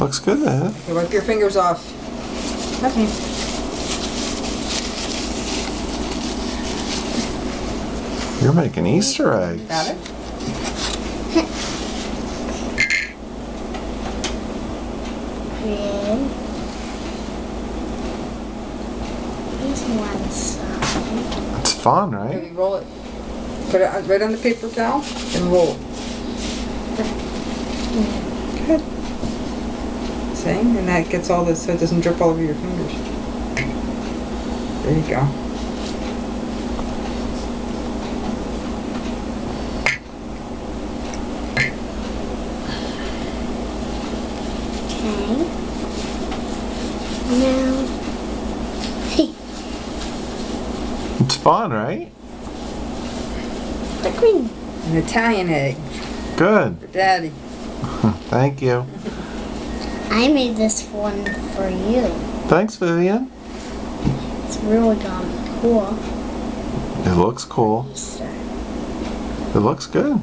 Looks good, man. Okay, wipe your fingers off. Okay. You're making Easter eggs. Got it? Red. Here's one side. It's fun, Okay, right? you roll it. Put it right on the paper towel and roll. Good. Same, and that gets all this so it doesn't drip all over your fingers. There you go. Okay. Now. It's fun, right? The green. An Italian egg Good. for Daddy. Thank you. I made this one for you. Thanks, Vivian. It's really gonna be cool. It looks cool. Easter. It looks good.